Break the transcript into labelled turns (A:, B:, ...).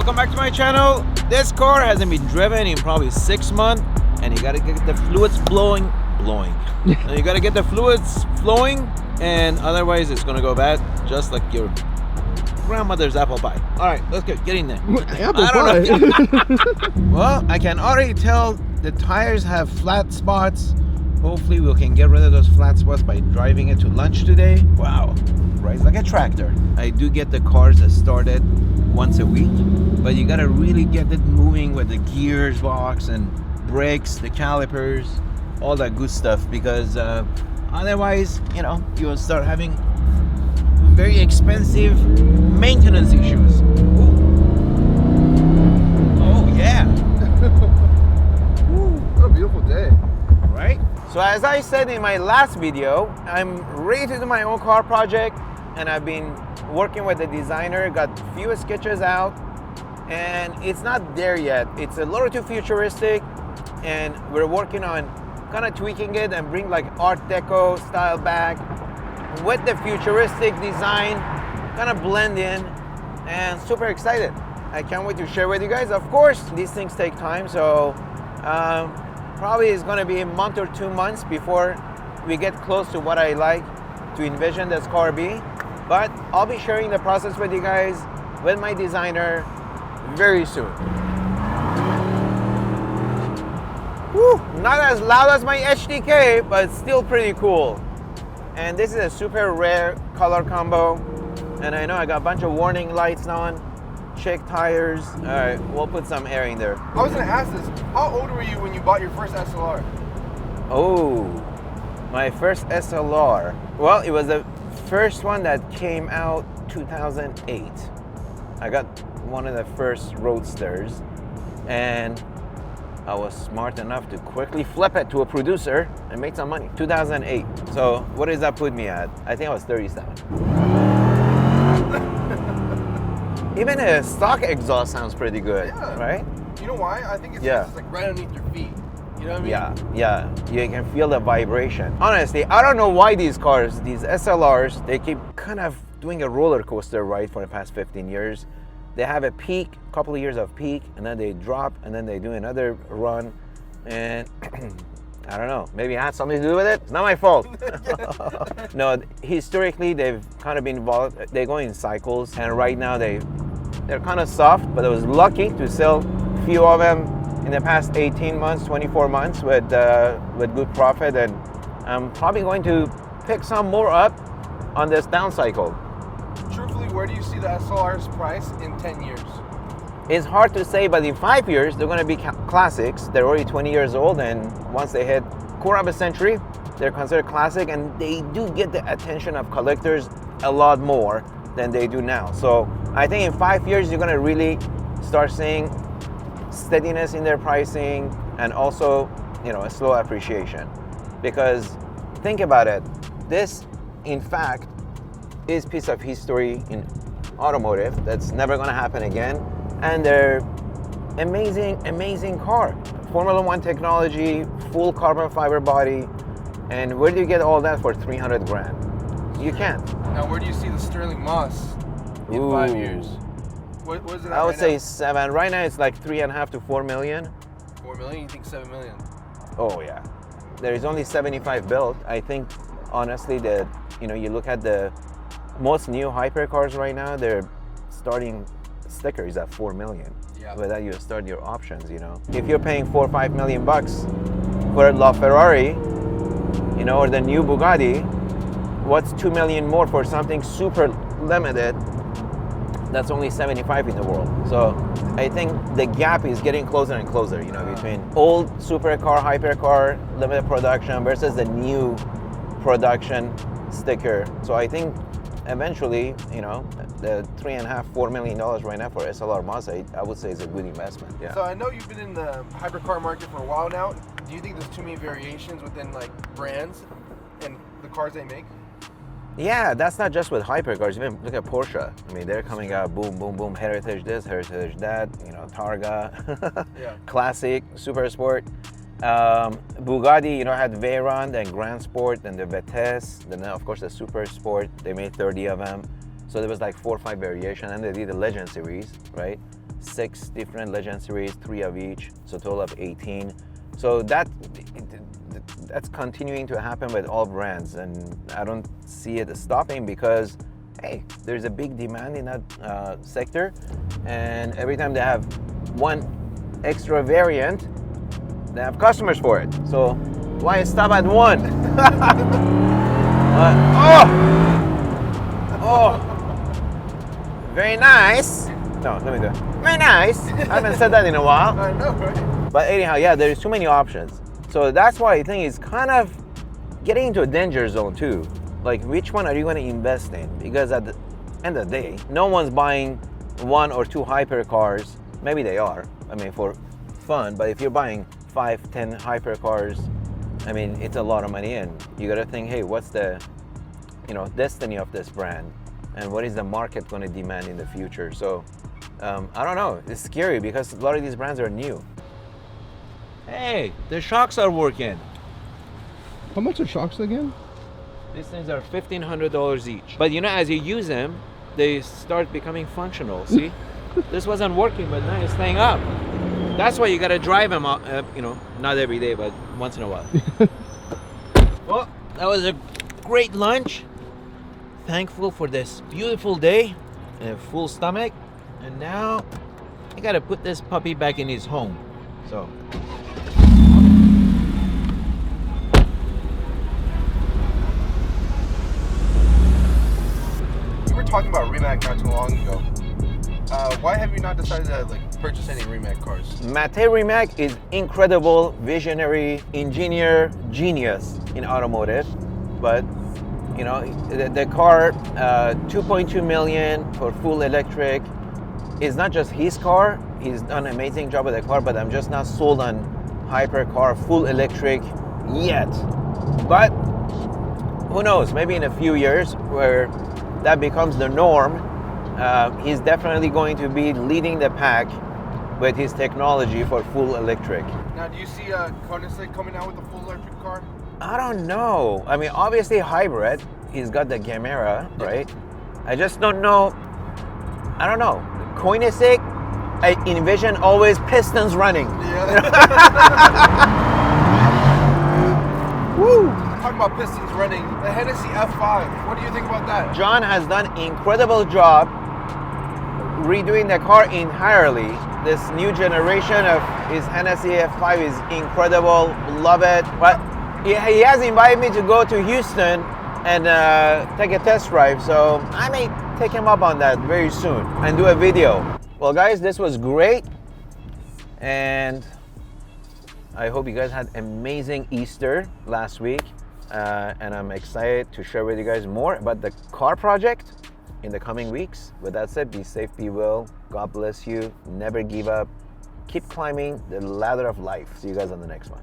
A: Welcome back to my channel. This car hasn't been driven in probably 6 months, and you gotta get the fluids blowing. And you gotta get the fluids flowing, and otherwise it's gonna go bad, just like your grandmother's apple pie. All right, let's get in there.
B: Apple pie.
A: Well, I can already tell the tires have flat spots. Hopefully we can get rid of those flat spots by driving it to lunch today. Wow, rides like a tractor. I do get the cars started once a week, but you gotta really get it moving with the gears box and brakes, the calipers, all that good stuff, because otherwise, you know, you'll start having very expensive maintenance issues. Ooh. Oh yeah.
B: What a beautiful day.
A: Right? So as I said in my last video, I'm ready to do my own car project, and I've been working with the designer, got a few sketches out, and it's not there yet. It's a little too futuristic, and we're working on kind of tweaking it and bring like Art Deco style back with the futuristic design, kind of blend in, and super excited. I can't wait to share with you guys. Of course, these things take time, so probably it's gonna be a month or 2 months before we get close to what I like to envision this car be. But I'll be sharing the process with you guys, with my designer, very soon. Whew, not as loud as my HDK, but still pretty cool. And this is a super rare color combo. And I know I got a bunch of warning lights on, check tires. All right, we'll put some air in there.
B: I was gonna ask this, how old were you when you bought your first SLR?
A: Oh, my first SLR. Well, it was the first one that came out 2008. I got one of the first Roadsters, and I was smart enough to quickly flip it to a producer and make some money. 2008. So what does that put me at? I think I was 37. Even a stock exhaust sounds pretty good,
B: yeah.
A: Right?
B: You know why? I think it's
A: Yeah.
B: just like right underneath your feet. You know what I mean?
A: Yeah, you can feel the vibration. Honestly, I don't know why these cars, these SLRs, they keep kind of doing a roller coaster ride for the past 15 years. They have a peak, a couple of years of peak, and then they drop, and then they do another run, and I don't know, maybe it had something to do with it. It's not my fault. No, historically, they've kind of been involved. They go in cycles, and right now they're kind of soft, but I was lucky to sell a few of them in the past 18 months, 24 months with good profit, and I'm probably going to pick some more up on this down cycle.
B: Truthfully, where do you see the SLR's price in 10 years?
A: It's hard to say, but in 5 years, they're going to be classics. They're already 20 years old, and once they hit quarter of a century, they're considered classic, and they do get the attention of collectors a lot more than they do now. So I think in 5 years, you're going to really start seeing steadiness in their pricing, and also, you know, a slow appreciation. Because think about it, this, in fact, is piece of history in automotive that's never going to happen again, and they're amazing car. Formula One technology, full carbon fiber body, and where do you get all that for 300 grand? You can't.
B: Now, where do you see the Sterling Moss in 5 years? What is it at
A: I would
B: right
A: say
B: now?
A: 7. Right now it's like 3.5 to 4 million.
B: 4 million? You think 7 million?
A: Oh yeah. There is only 75 built. I think honestly that, you know, you look at the most new hypercars right now, they're starting stickers at 4 million.
B: Yeah.
A: With that you start your options, you know. If you're paying 4 or 5 million bucks for a LaFerrari, you know, or the new Bugatti, what's 2 million more for something super limited that's only 75 in the world? So I think the gap is getting closer and closer, you know, between old supercar, hypercar, limited production versus the new production sticker. So I think eventually, you know, the $3.5, $4 million right now for SLR Mazda, I would say is a good investment. Yeah.
B: So I know you've been in the hypercar market for a while now. Do you think there's too many variations within like brands and the cars they make?
A: Yeah, that's not just with hypercars. Even look at Porsche. I mean, they're coming out boom, boom, boom, heritage this, heritage that, you know, Targa,
B: Yeah.
A: classic, super sport. Bugatti, you know, had Veyron, then Grand Sport, then the Vitesse, then of course the Super Sport. They made 30 of them. So there was like 4 or 5 variations, and they did the Legend series, right? 6 different Legend Series, 3 of each, so total of 18. So that's continuing to happen with all brands, and I don't see it stopping because, hey, there's a big demand in that sector, and every time they have one extra variant, they have customers for it. So why stop at one? Very nice. No, let me do it. Very nice. I haven't said that in a while.
B: I know, right?
A: But anyhow, yeah, there's too many options. So that's why I think it's kind of getting into a danger zone too. Like, which one are you going to invest in? Because at the end of the day, no one's buying 1 or 2 hypercars. Maybe they are, I mean, for fun. But if you're buying 5, 10 hypercars, I mean, it's a lot of money, and you got to think, hey, what's the, destiny of this brand, and what is the market going to demand in the future? So I don't know. It's scary because a lot of these brands are new. Hey, the shocks are working.
B: How much are shocks again?
A: These things are $1,500 each. But as you use them, they start becoming functional. See, this wasn't working, but now it's staying up. That's why you gotta drive them, not every day, but once in a while. Well, that was a great lunch. Thankful for this beautiful day and a full stomach. And now I gotta put this puppy back in his home. So.
B: We were talking about Rimac not too long ago. Why have you not decided to purchase any Rimac cars?
A: Mate Rimac is incredible, visionary, engineer, genius in automotive. But the car, 2.2 million for full electric, is not just his car. He's done an amazing job with the car, but I'm just not sold on hypercar full electric yet. But who knows? Maybe in a few years, where that becomes the norm, he's definitely going to be leading the pack with his technology for full electric.
B: Now, do you see Koenigsegg coming out with a full electric car?
A: I don't know. I mean, obviously hybrid. He's got the Gamera, right? I just don't know. I don't know. Koenigsegg, I envision always pistons running.
B: Yeah.
A: Woo!
B: Talking about pistons running, the Hennessy F5. What do you think about that?
A: John has done an incredible job redoing the car entirely. This new generation of his Hennessy F5 is incredible. Love it. But he has invited me to go to Houston and take a test drive. So I may take him up on that very soon and do a video. Well, guys, this was great. And I hope you guys had amazing Easter last week. And I'm excited to share with you guys more about the car project in the coming weeks. With that said, be safe, be well. God bless you. Never give up. Keep climbing the ladder of life. See you guys on the next one.